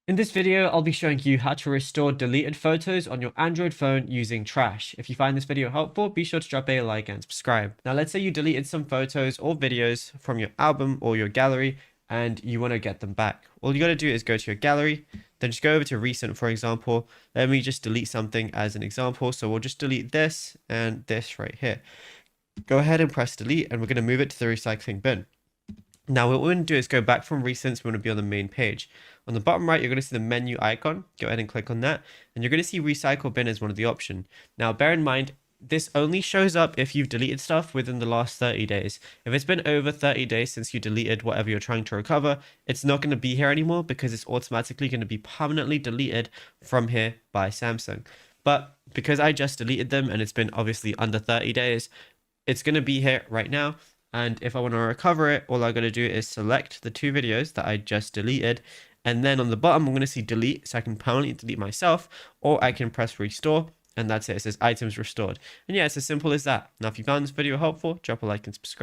In this video, I'll be showing you how to restore deleted photos on your Android phone using Trash. If you find this video helpful, be sure to drop a like and subscribe. Now, let's say you deleted some photos or videos from your album or your gallery and you want to get them back. All you got to do is go to your gallery, then just go over to recent, for example. Let me just delete something as an example. So we'll just delete this and this right here. Go ahead and press delete, and we're going to move it to the recycling bin. Now, what we're going to do is go back from recents. We're going to be on the main page. On the bottom right, you're going to see the menu icon. Go ahead and click on that, and you're going to see recycle bin as one of the options. Now, bear in mind, this only shows up if you've deleted stuff within the last 30 days. If it's been over 30 days since you deleted whatever you're trying to recover, it's not going to be here anymore because it's automatically going to be permanently deleted from here by Samsung. But because I just deleted them and it's been obviously under 30 days, it's going to be here right now. And if I want to recover it, all I got to do is select the two videos that I just deleted. And then on the bottom, I'm going to see delete, so I can permanently delete myself, or I can press restore, and that's it. It says items restored. And yeah, it's as simple as that. Now, if you found this video helpful, drop a like and subscribe.